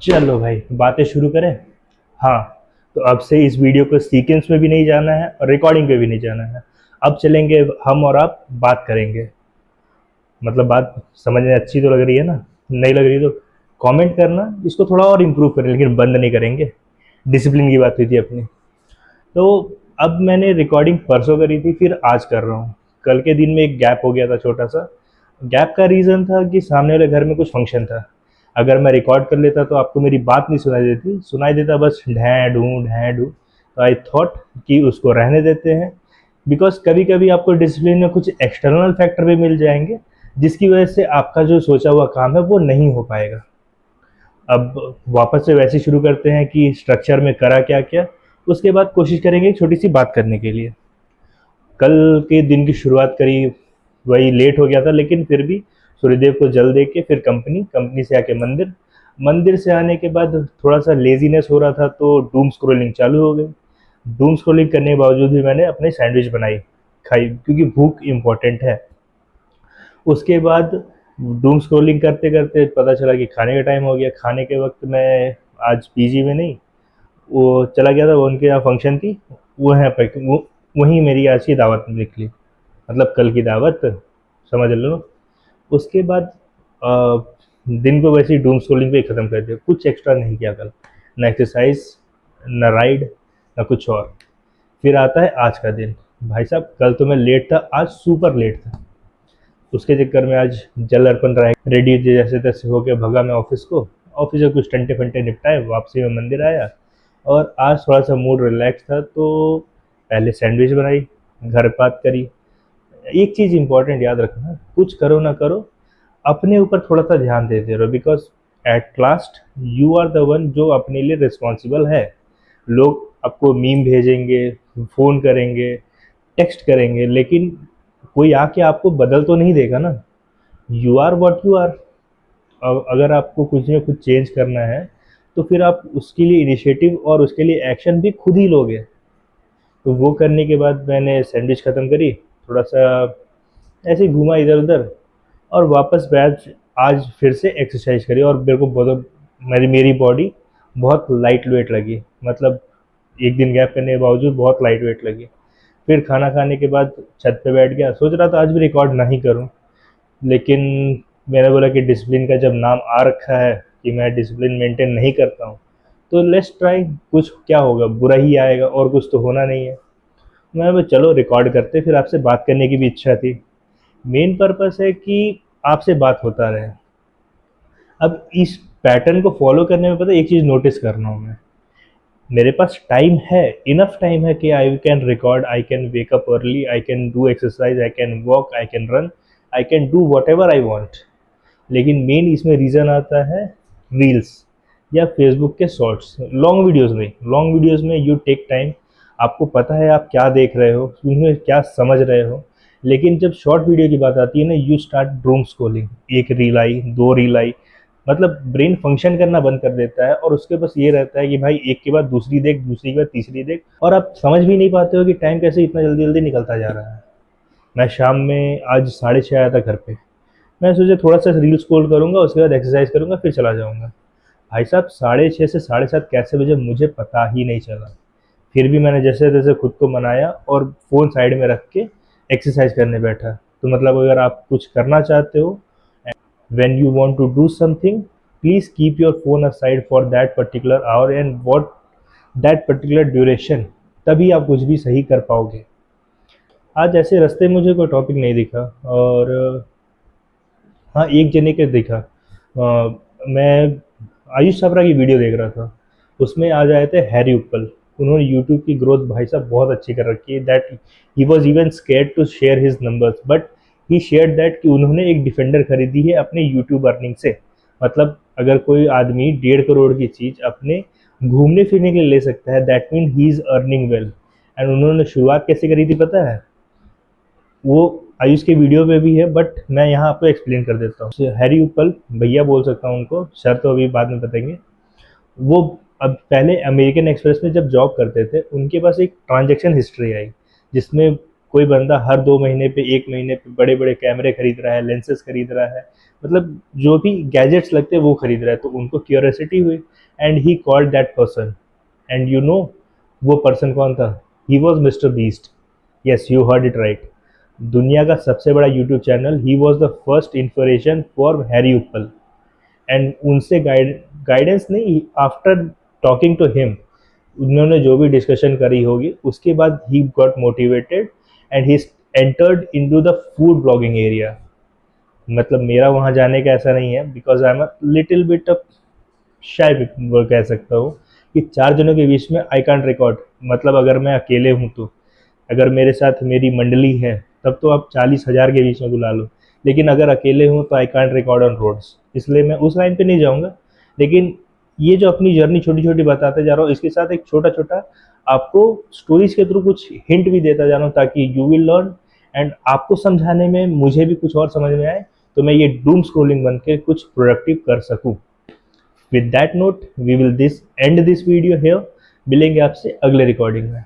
चलो भाई बातें शुरू करें। हाँ, तो अब से इस वीडियो को सीक्वेंस में भी नहीं जाना है और रिकॉर्डिंग पे भी नहीं जाना है। अब चलेंगे, हम और आप बात करेंगे। मतलब बात समझ में अच्छी तो लग रही है ना? नहीं लग रही तो कमेंट करना, इसको थोड़ा और इम्प्रूव करें, लेकिन बंद नहीं करेंगे। डिसिप्लिन की बात हुई थी अपनी। तो अब मैंने रिकॉर्डिंग परसों करी थी, फिर आज कर रहा हूँ। कल के दिन में एक गैप हो गया था, छोटा सा। गैप का रीज़न था कि सामने वाले घर में कुछ फंक्शन था। अगर मैं रिकॉर्ड कर लेता तो आपको मेरी बात नहीं सुनाई देती, सुनाई देता बस ढैं ढूँ ढैं ढूँ। तो आई थॉट कि उसको रहने देते हैं। बिकॉज कभी कभी आपको डिसिप्लिन में कुछ एक्सटर्नल फैक्टर भी मिल जाएंगे, जिसकी वजह से आपका जो सोचा हुआ काम है वो नहीं हो पाएगा। अब वापस से वैसे शुरू करते हैं कि स्ट्रक्चर में करा क्या क्या। उसके बाद कोशिश करेंगे एक छोटी सी बात करने के लिए। कल के दिन की शुरुआत करी, वही लेट हो गया था, लेकिन फिर भी सूर्यदेव को जल दे के फिर कंपनी कंपनी से आके मंदिर। मंदिर से आने के बाद थोड़ा सा लेजीनेस हो रहा था, तो डूम स्क्रोलिंग चालू हो गई। डूम स्क्रोलिंग करने के बावजूद भी मैंने अपने सैंडविच बनाई, खाई, क्योंकि भूख इम्पोर्टेंट है। उसके बाद डूम स्क्रोलिंग करते करते पता चला कि खाने का टाइम हो गया। खाने के वक्त मैं आज पीजी में नहीं, वो चला गया था, वो उनके यहाँ फंक्शन थी। वो है वो वहीं मेरी आज की दावत निकली, मतलब कल की दावत, समझ लो। उसके बाद अ, दिन को वैसे ही डूम स्क्रोलिंग पे ही ख़त्म कर दिया, कुछ एक्स्ट्रा नहीं किया कल। न एक्सरसाइज, न राइड, न कुछ और। फिर आता है आज का दिन। भाई साहब, कल तो मैं लेट था, आज सुपर लेट था। उसके चक्कर में आज जल अर्पण रहा, रेडी जैसे तैसे होके भगा मैं ऑफिस को। ऑफिस से कुछ टंटे फंटे निपटाए, वापसी में मंदिर आया। और आज थोड़ा सा मूड रिलैक्स था, तो पहले सैंडविच बनाई, घर बात करी। एक चीज़ इंपॉर्टेंट याद रखना, कुछ करो ना करो, अपने ऊपर थोड़ा सा ध्यान देते रहो। Because at last you are the one जो अपने लिए रिस्पॉन्सिबल है। लोग आपको मीम भेजेंगे, फ़ोन करेंगे, टेक्स्ट करेंगे, लेकिन कोई आके आपको बदल तो नहीं देगा ना। You are what you are. अगर आपको कुछ ना कुछ चेंज करना है, तो फिर आप उसके लिए इनिशिएटिव और उसके लिए एक्शन भी खुद ही लोगे। तो वो करने के बाद मैंने सैंडविच ख़त्म करी, थोड़ा सा ऐसे ही घूमा इधर उधर, और वापस बैठ आज फिर से एक्सरसाइज करी। और मेरे को बहुत, मेरी बॉडी बहुत लाइट वेट लगी। मतलब एक दिन गैप करने के बावजूद बहुत लाइट वेट लगी। फिर खाना खाने के बाद छत पे बैठ गया, सोच रहा था आज भी रिकॉर्ड नहीं करूं, लेकिन मैंने बोला कि डिसिप्लिन का जब नाम आ रखा है कि मैं डिसिप्लिन मेंटेन नहीं करता हूँ, तो लेट्स ट्राई। कुछ क्या होगा, बुरा ही आएगा, और कुछ तो होना नहीं है। मैं बोला चलो रिकॉर्ड करते। फिर आपसे बात करने की भी इच्छा थी। मेन पर्पस है कि आपसे बात होता रहे। अब इस पैटर्न को फॉलो करने में पता है एक चीज़ नोटिस कर रहा हूँ मैं। मेरे पास टाइम है, इनफ टाइम है कि I can record, I can wake up early, I can do exercise, I can walk, I can run, I can do what ever I want. लेकिन मेन इसमें रीज़न आता है रील्स या Facebook के shorts, long videos नहीं। Long videos में you take time, आपको पता है आप क्या देख रहे हो, उसमें क्या समझ रहे हो। लेकिन जब शॉर्ट वीडियो की बात आती है ना, यू स्टार्ट डूम स्क्रॉलिंग। एक रील आई, दो रील आई, मतलब ब्रेन फंक्शन करना बंद कर देता है, और उसके बस ये रहता है कि भाई एक के बाद दूसरी देख, दूसरी के बाद तीसरी देख, और आप समझ भी नहीं पाते हो कि टाइम कैसे इतना जल्दी जल्दी निकलता जा रहा है। मैं शाम में आज 6:30 आया था घर पे। मैं सोचा थोड़ा सा रील स्क्रॉल करूंगा, उसके बाद एक्सरसाइज करूंगा, फिर चला जाऊंगा। भाई साहब, 6:30 से 7:30 कैसे बजे मुझे पता ही नहीं चला। फिर भी मैंने जैसे तैसे खुद को मनाया और फ़ोन साइड में रख के एक्सरसाइज करने बैठा। तो मतलब अगर आप कुछ करना चाहते हो, when you want to do something, please keep your phone aside for that particular hour and what that particular duration, तभी आप कुछ भी सही कर पाओगे। आज ऐसे रास्ते मुझे कोई टॉपिक नहीं दिखा, और हाँ, एक जने के दिखा। मैं आयुष छाबरा की वीडियो देख रहा था, उसमें आ जाए थे हैरी उपल। उन्होंने यूट्यूब की ग्रोथ भाई साहब बहुत अच्छी कर रखी है। That he was even scared to share his numbers, but he share that कि उन्होंने एक डिफेंडर खरीदी है अपने यूट्यूब अर्निंग से। मतलब अगर कोई आदमी 1.5 करोड़ की चीज़ अपने घूमने फिरने के लिए ले सकता है, that mean he is earning well. And उन्होंने शुरुआत कैसे करी थी पता है? वो आयुष के वीडियो पे भी है, बट मैं यहाँ आपको एक्सप्लेन कर देता हूँ। हैरी उपल भैया बोल सकता हूँ उनको, सर तो अभी बाद में बताएंगे। वो अब पहले अमेरिकन एक्सप्रेस में जब जॉब करते थे, उनके पास एक ट्रांजैक्शन हिस्ट्री आई, जिसमें कोई बंदा हर 2 महीने पे 1 महीने पे बड़े बड़े कैमरे खरीद रहा है, लेंसेज खरीद रहा है, मतलब जो भी गैजेट्स लगते हैं वो खरीद रहा है। तो उनको क्यूरियोसिटी हुई and he called that person, and you know वो पर्सन कौन था? He was mister beast. Yes, you heard it right. दुनिया का सबसे बड़ा YouTube channel, he was the first inspiration for Harry उपल। एंड उनसे गाइडेंस नहीं, आफ्टर टॉकिंग टू हिम, उन्होंने जो भी डिस्कशन करी होगी उसके बाद he got motivated and he entered into the food blogging area. मतलब मेरा वहाँ जाने का ऐसा नहीं है, because I am a little bit of shy, कह सकता हूँ कि 4 जनों के बीच में आई कांट रिकॉर्ड। मतलब अगर मैं अकेले हूँ तो, अगर मेरे साथ मेरी मंडली है तब तो आप 40,000 के बीच में बुला लो, लेकिन अगर अकेले हूँ तो I can't record on roads, इसलिए मैं उस लाइन पे नहीं जाऊँगा। लेकिन ये जो अपनी जर्नी छोटी छोटी बताते जा रहा हूँ, इसके साथ एक छोटा छोटा आपको स्टोरीज के थ्रू कुछ हिंट भी देता जा रहा हूँ, ताकि यू विल लर्न एंड आपको समझाने में मुझे भी कुछ और समझ में आए, तो मैं ये डूम स्क्रोलिंग बन के कुछ प्रोडक्टिव कर सकूँ। With that note we will end this video here. मिलेंगे आपसे अगले रिकॉर्डिंग में।